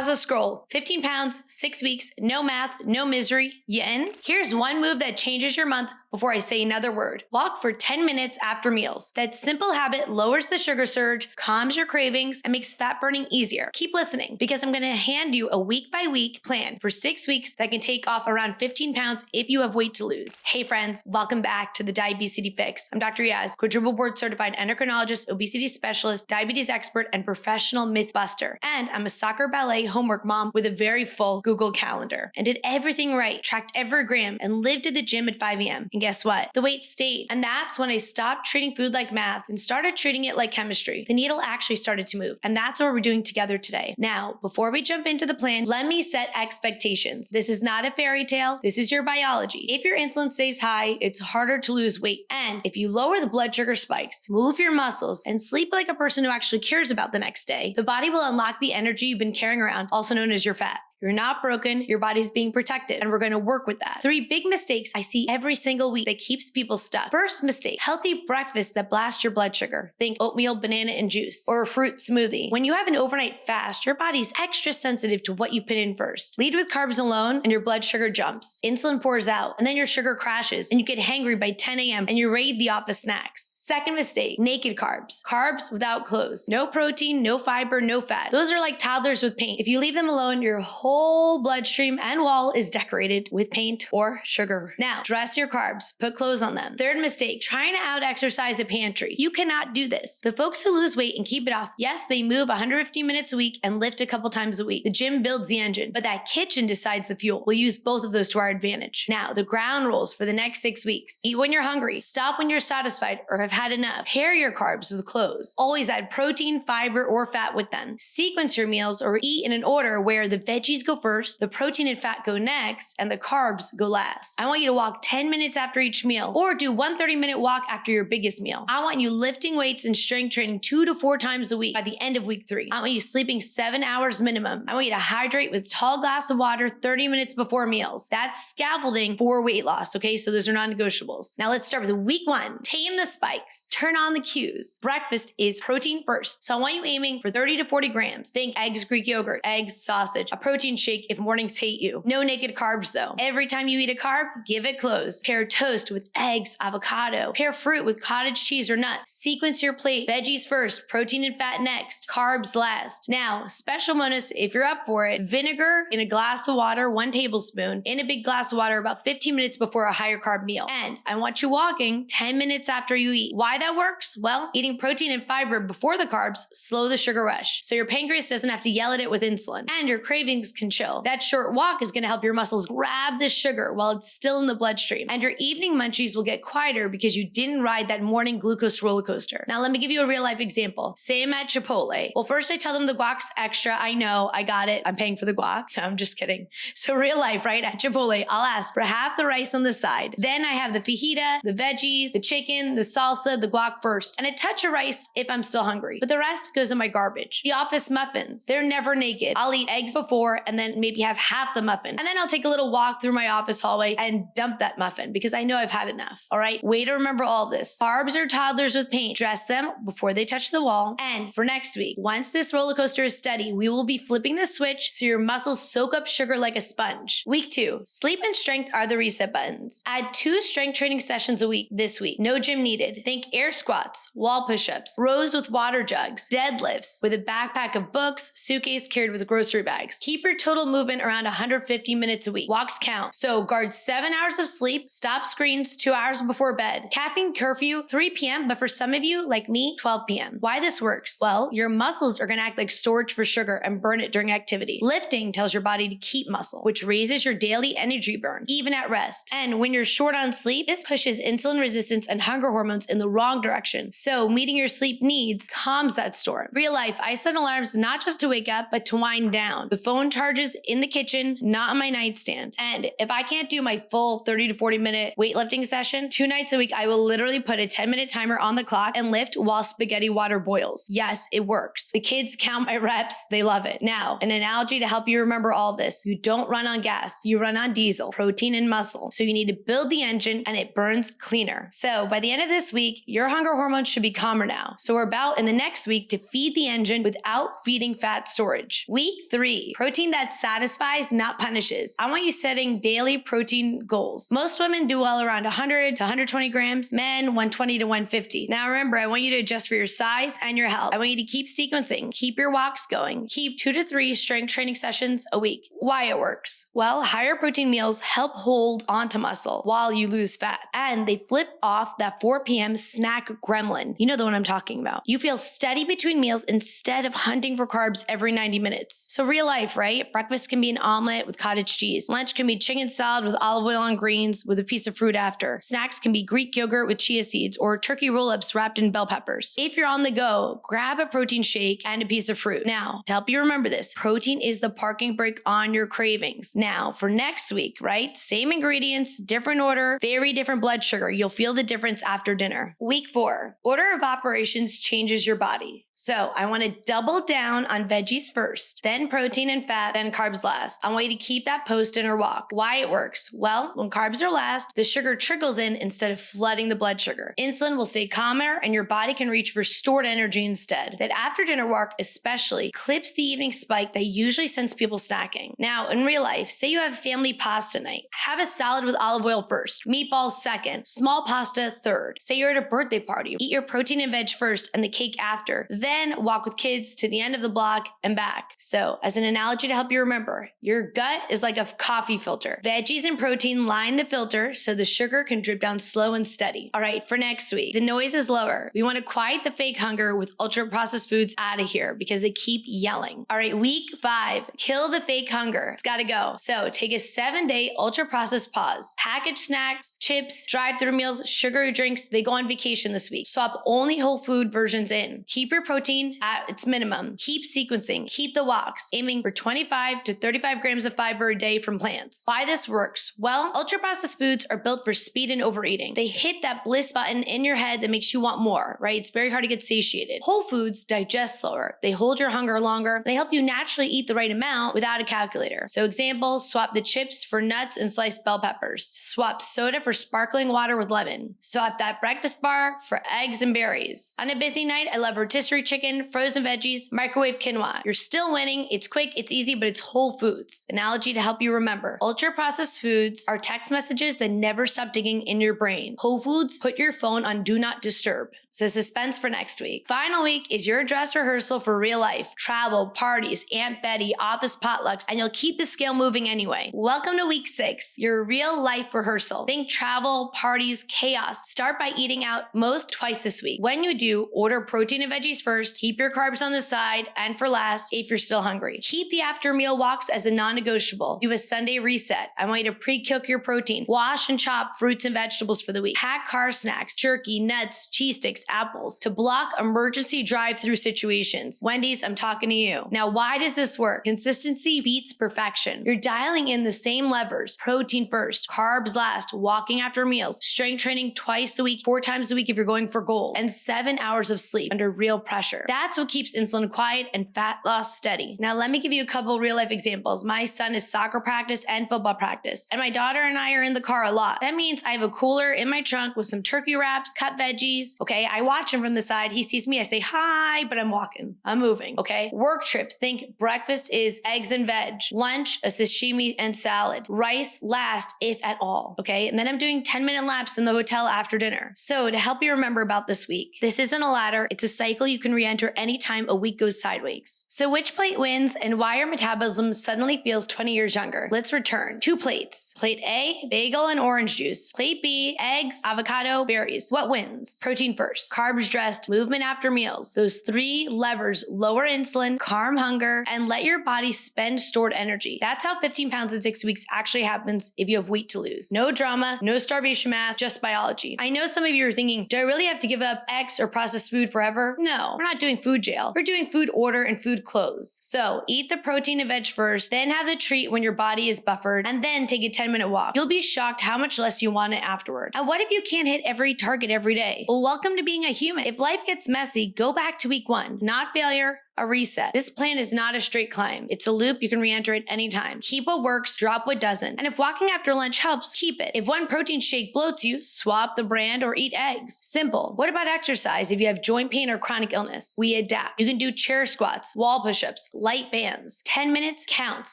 Pause the scroll. 15 pounds, 6 weeks, no math, no misery. You in? Here's one move that changes your month before I say another word. Walk for 10 minutes after meals. That simple habit lowers the sugar surge, calms your cravings, and makes fat burning easier. Keep listening because I'm going to hand you a week-by-week plan for 6 weeks that can take off around 15 pounds if you have weight to lose. Hey friends, welcome back to the Diabetes Fix. I'm Dr. Yaz, quadruple board certified endocrinologist, obesity specialist, diabetes expert, and professional myth buster. And I'm a soccer ballet homework mom with a very full Google Calendar and did everything right, tracked every gram, and lived at the gym at 5 a.m. And guess what? The weight stayed. And that's when I stopped treating food like math and started treating it like chemistry. The needle actually started to move. And that's what we're doing together today. Now, before we jump into the plan, let me set expectations. This is not a fairy tale. This is your biology. If your insulin stays high, it's harder to lose weight. And if you lower the blood sugar spikes, move your muscles, and sleep like a person who actually cares about the next day, the body will unlock the energy you've been carrying around, also known as your fat. You're not broken, your body's being protected, and we're going to work with that. 3 big mistakes I see every single week that keeps people stuck. First mistake, healthy breakfast that blasts your blood sugar. Think oatmeal, banana, and juice, or a fruit smoothie. When you have an overnight fast, your body's extra sensitive to what you put in first. Lead with carbs alone, and your blood sugar jumps. Insulin pours out, and then your sugar crashes, and you get hangry by 10 a.m., and you raid the office snacks. Second mistake, naked carbs. Carbs without clothes. No protein, no fiber, no fat. Those are like toddlers with paint. If you leave them alone, your whole bloodstream and wall is decorated with paint or sugar. Now, dress your carbs. Put clothes on them. Third mistake, trying to out-exercise a pantry. You cannot do this. The folks who lose weight and keep it off, yes, they move 150 minutes a week and lift a couple times a week. The gym builds the engine, but that kitchen decides the fuel. We'll use both of those to our advantage. Now, the ground rules for the next 6 weeks. Eat when you're hungry. Stop when you're satisfied or have had enough. Pair your carbs with clothes. Always add protein, fiber, or fat with them. Sequence your meals or eat in an order where the veggies go first, the protein and fat go next, and the carbs go last. I want you to walk 10 minutes after each meal or do one 30-minute walk after your biggest meal. I want you lifting weights and strength training 2 to 4 times a week by the end of week 3. I want you sleeping 7 hours minimum. I want you to hydrate with a tall glass of water 30 minutes before meals. That's scaffolding for weight loss, okay? So those are non-negotiables. Now let's start with week 1. Tame the spikes. Turn on the cues. Breakfast is protein first. So I want you aiming for 30 to 40 grams. Think eggs, Greek yogurt, eggs, sausage, a protein shake if mornings hate you. No naked carbs though. Every time you eat a carb, give it clothes. Pair toast with eggs, avocado. Pair fruit with cottage cheese or nuts. Sequence your plate. Veggies first, protein and fat next, carbs last. Now, special bonus if you're up for it, vinegar in a glass of water, 1 tablespoon, in a big glass of water about 15 minutes before a higher carb meal. And I want you walking 10 minutes after you eat. Why that works? Well, eating protein and fiber before the carbs slow the sugar rush, so your pancreas doesn't have to yell at it with insulin, and your cravings can chill. That short walk is going to help your muscles grab the sugar while it's still in the bloodstream, and your evening munchies will get quieter because you didn't ride that morning glucose roller coaster. Now, let me give you a real life example. Say I'm at Chipotle. Well, first I tell them the guac's extra. I know, I got it. I'm paying for the guac. No, I'm just kidding. So real life, right? At Chipotle, I'll ask for half the rice on the side. Then I have the fajita, the veggies, the chicken, the salsa, the guac first, and a touch of rice if I'm still hungry. But the rest goes in my garbage. The office muffins, they're never naked. I'll eat eggs before and then maybe have half the muffin. And then I'll take a little walk through my office hallway and dump that muffin because I know I've had enough. All right, way to remember all of this. Carbs are toddlers with paint. Dress them before they touch the wall. And for next week, once this roller coaster is steady, we will be flipping the switch so your muscles soak up sugar like a sponge. Week 2, sleep and strength are the reset buttons. Add 2 strength training sessions a week this week. No gym needed. Think air squats, wall push-ups, rows with water jugs, deadlifts with a backpack of books, suitcase carried with grocery bags. Keep your total movement around 150 minutes a week. Walks count. So guard 7 hours of sleep, stop screens 2 hours before bed. Caffeine curfew 3 p.m., but for some of you, like me, 12 p.m. Why this works? Well, your muscles are going to act like storage for sugar and burn it during activity. Lifting tells your body to keep muscle, which raises your daily energy burn, even at rest. And when you're short on sleep, this pushes insulin resistance and hunger hormones in the wrong direction. So meeting your sleep needs calms that storm. Real life, I set alarms not just to wake up, but to wind down. The phone charges in the kitchen, not on my nightstand. And if I can't do my full 30 to 40 minute weightlifting session, 2 nights a week, I will literally put a 10-minute timer on the clock and lift while spaghetti water boils. Yes, it works. The kids count my reps. They love it. Now, an analogy to help you remember all this. You don't run on gas. You run on diesel, protein, and muscle. So you need to build the engine and it burns cleaner. So by the end of this week, your hunger hormones should be calmer now. So we're about in the next week to feed the engine without feeding fat storage. Week 3, protein that satisfies, not punishes. I want you setting daily protein goals. Most women do well around 100 to 120 grams, men 120 to 150. Now remember, I want you to adjust for your size and your health. I want you to keep sequencing, keep your walks going, keep 2 to 3 strength training sessions a week. Why it works? Well, higher protein meals help hold onto muscle while you lose fat, and they flip off that 4 p.m. snack gremlin. You know the one I'm talking about. You feel steady between meals instead of hunting for carbs every 90 minutes. So real life, right? Breakfast can be an omelet with cottage cheese. Lunch can be chicken salad with olive oil and greens with a piece of fruit after. Snacks can be Greek yogurt with chia seeds or turkey roll-ups wrapped in bell peppers. If you're on the go, grab a protein shake and a piece of fruit. Now, to help you remember this, protein is the parking brake on your cravings. Now, for next week, right? Same ingredients, different order, very different blood sugar. You'll feel the difference after dinner. Week 4, order of operations changes your body. So I want to double down on veggies first, then protein and fat, then carbs last. I want you to keep that post-dinner walk. Why it works? Well, when carbs are last, the sugar trickles in instead of flooding the blood sugar. Insulin will stay calmer and your body can reach for stored energy instead. That after-dinner walk especially clips the evening spike that usually sends people snacking. Now, in real life, say you have family pasta night. Have a salad with olive oil first, meatballs second, small pasta third. Say you're at a birthday party. Eat your protein and veg first and the cake after. Then walk with kids to the end of the block and back. So as an analogy to help you remember, your gut is like a coffee filter. Veggies and protein line the filter so the sugar can drip down slow and steady. All right, for next week, the noise is lower. We want to quiet the fake hunger with ultra processed foods out of here because they keep yelling. All right, week 5, kill the fake hunger. It's got to go. So take a 7-day ultra processed pause. Packaged snacks, chips, drive-through meals, sugary drinks, they go on vacation this week. Swap only whole food versions in. Keep your protein at its minimum. Keep sequencing. Keep the walks, aiming for 25 to 35 grams of fiber a day from plants. Why this works? Well, ultra-processed foods are built for speed and overeating. They hit that bliss button in your head that makes you want more, right? It's very hard to get satiated. Whole foods digest slower. They hold your hunger longer. They help you naturally eat the right amount without a calculator. So example, swap the chips for nuts and sliced bell peppers. Swap soda for sparkling water with lemon. Swap that breakfast bar for eggs and berries. On a busy night, I love rotisserie chicken, frozen veggies, microwave quinoa. You're still winning. It's quick, it's easy, but it's whole foods. Analogy to help you remember. Ultra-processed foods are text messages that never stop digging in your brain. Whole foods, put your phone on do not disturb. So suspense for next week. Final week is your dress rehearsal for real life. Travel, parties, Aunt Betty, office potlucks, and you'll keep the scale moving anyway. Welcome to week 6, your real life rehearsal. Think travel, parties, chaos. Start by eating out most twice this week. When you do, order protein and veggies first, keep your carbs on the side, and for last, if you're still hungry. Keep the after meal walks as a non-negotiable. Do a Sunday reset. I want you to pre-cook your protein. Wash and chop fruits and vegetables for the week. Pack car snacks, turkey, nuts, cheese sticks, apples to block emergency drive-through situations. Wendy's, I'm talking to you. Now, why does this work? Consistency beats perfection. You're dialing in the same levers. Protein first, carbs last, walking after meals, strength training twice a week, 4 times a week if you're going for gold, and 7 hours of sleep under real pressure. That's what keeps insulin quiet and fat loss steady. Now, let me give you a couple real life examples. My son is soccer practice and football practice, and my daughter and I are in the car a lot. That means I have a cooler in my trunk with some turkey wraps, cut veggies. Okay, I watch him from the side. He sees me. I say, hi, but I'm walking. I'm moving. Okay, work trip. Think breakfast is eggs and veg. Lunch, a sashimi and salad. Rice last, if at all. Okay, and then I'm doing 10-minute laps in the hotel after dinner. So to help you remember about this week, this isn't a ladder. It's a cycle you can re-enter anytime a week goes sideways. So which plate wins and why your metabolism suddenly feels 20 years younger? Let's return. 2 plates. Plate A, bagel and orange juice. Plate B, eggs, avocado, berries. What wins? Protein first. Carbs dressed, movement after meals. Those 3 levers lower insulin, calm hunger, and let your body spend stored energy. That's how 15 pounds in 6 weeks actually happens if you have weight to lose. No drama, no starvation math, just biology. I know some of you are thinking, do I really have to give up X or processed food forever? No. we're not doing food jail. We're doing food order and food close. So eat the protein and veg first, then have the treat when your body is buffered, and then take a 10-minute walk. You'll be shocked how much less you want it afterward. And what if you can't hit every target every day? Well, welcome to being a human. If life gets messy, go back to week 1. Not failure, a reset. This plan is not a straight climb. It's a loop. You can re-enter it anytime. Keep what works, drop what doesn't. And if walking after lunch helps, keep it. If one protein shake bloats you, swap the brand or eat eggs. Simple. What about exercise if you have joint pain or chronic illness? We adapt. You can do chair squats, wall push-ups, light bands. 10 minutes counts.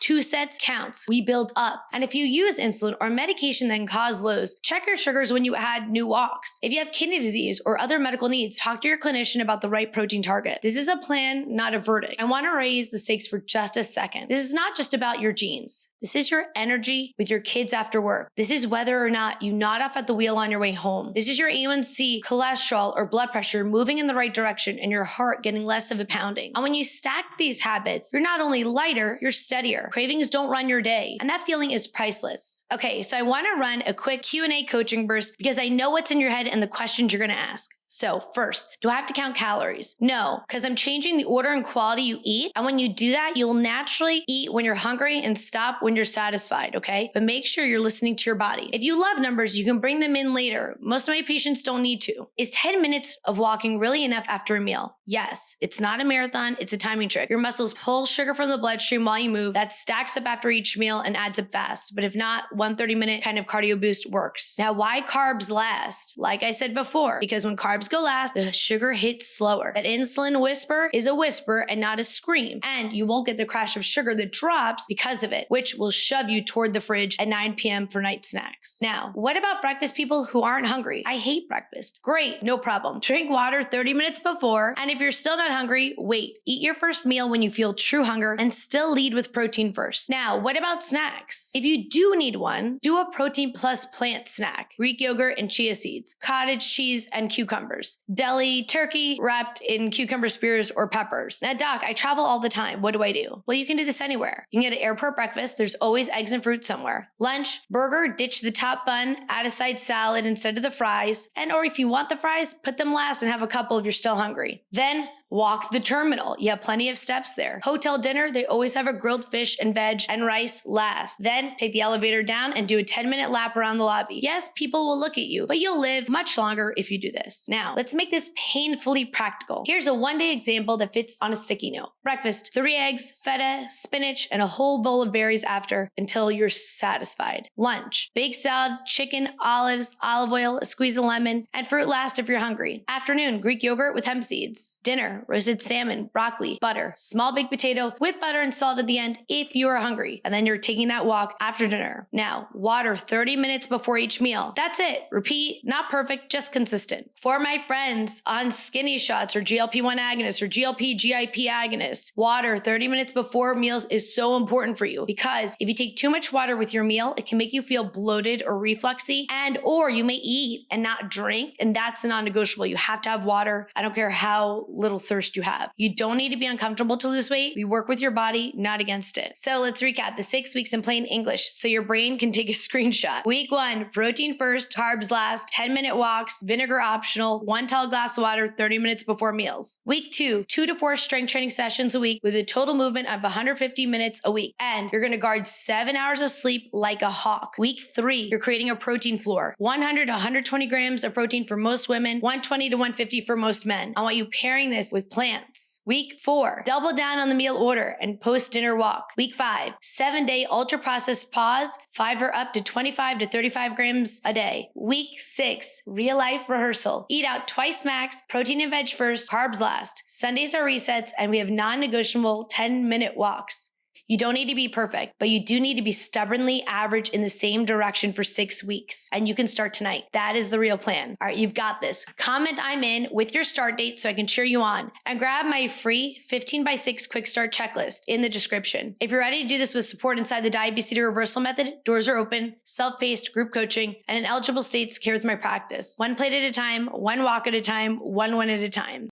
2 sets counts. We build up. And if you use insulin or medication that can cause lows, check your sugars when you add new walks. If you have kidney disease or other medical needs, talk to your clinician about the right protein target. This is a plan, not a verdict. I want to raise the stakes for just a second. This is not just about your genes. This is your energy with your kids after work. This is whether or not you nod off at the wheel on your way home. This is your A1C, cholesterol, or blood pressure moving in the right direction and your heart getting less of a pounding. And when you stack these habits, you're not only lighter, you're steadier. Cravings don't run your day, and that feeling is priceless. Okay, so I want to run a quick Q&A coaching burst because I know what's in your head and the questions you're going to ask. So first, do I have to count calories? No, because I'm changing the order and quality you eat. And when you do that, you'll naturally eat when you're hungry and stop when you're satisfied, okay? But make sure you're listening to your body. If you love numbers, you can bring them in later. Most of my patients don't need to. Is 10 minutes of walking really enough after a meal? Yes, it's not a marathon, it's a timing trick. Your muscles pull sugar from the bloodstream while you move. That stacks up after each meal and adds up fast. But if not, one 30-minute kind of cardio boost works. Now, why carbs last? Like I said before, because when carbs go last, the sugar hits slower. That insulin whisper is a whisper and not a scream. And you won't get the crash of sugar that drops because of it, which will shove you toward the fridge at 9 p.m. for night snacks. Now, what about breakfast people who aren't hungry? I hate breakfast. Great, no problem. Drink water 30 minutes before, and if you're still not hungry, wait. Eat your first meal when you feel true hunger and still lead with protein first. Now, what about snacks? If you do need one, do a protein plus plant snack. Greek yogurt and chia seeds, cottage cheese and cucumbers, deli turkey wrapped in cucumber spears or peppers. Now, doc, I travel all the time. What do I do? Well, you can do this anywhere. You can get an airport breakfast. There's always eggs and fruit somewhere. Lunch, burger, ditch the top bun, add a side salad instead of the fries. Or if you want the fries, put them last and have a couple if you're still hungry. Then walk the terminal. You have plenty of steps there. Hotel dinner, they always have a grilled fish and veg and rice last. Then take the elevator down and do a 10-minute lap around the lobby. Yes, people will look at you, but you'll live much longer if you do this. Now, let's make this painfully practical. Here's a one-day example that fits on a sticky note. Breakfast, 3 eggs, feta, spinach, and a whole bowl of berries after until you're satisfied. Lunch, baked salad, chicken, olives, olive oil, a squeeze of lemon, and fruit last if you're hungry. Afternoon, Greek yogurt with hemp seeds. Dinner, roasted salmon, broccoli, butter, small baked potato with butter and salt at the end if you are hungry. And then you're taking that walk after dinner. Now, water 30 minutes before each meal. That's it. Repeat, not perfect, just consistent. For my friends on skinny shots or GLP-1 agonists or GLP-GIP agonists, water 30 minutes before meals is so important for you because if you take too much water with your meal, it can make you feel bloated or refluxy or you may eat and not drink, and that's a non-negotiable. You have to have water. I don't care how little thirst you have. You don't need to be uncomfortable to lose weight. We work with your body, not against it. So let's recap the 6 weeks in plain English so your brain can take a screenshot. Week 1, protein first, carbs last, 10-minute walks, vinegar optional, 1 tall glass of water 30 minutes before meals. Week 2, 2 to 4 strength training sessions a week with a total movement of 150 minutes a week. And you're going to guard 7 hours of sleep like a hawk. Week 3, you're creating a protein floor. 100 to 120 grams of protein for most women, 120 to 150 for most men. I want you pairing this with plants. Week 4, double down on the meal order and post-dinner walk. Week 5, 7-day ultra-processed pause, 5 or up to 25 to 35 grams a day. Week 6, real-life rehearsal. Eat out twice max, protein and veg first, carbs last. Sundays are resets, and we have non-negotiable 10-minute walks. You don't need to be perfect, but you do need to be stubbornly average in the same direction for 6 weeks. And you can start tonight. That is the real plan. All right, you've got this. Comment I'm in with your start date so I can cheer you on. And grab my free 15x6 quick start checklist in the description. If you're ready to do this with support inside the diabetes reversal method, doors are open, self-paced group coaching, and in eligible states care with my practice. 1 plate at a time, 1 walk at a time, 1 win at a time.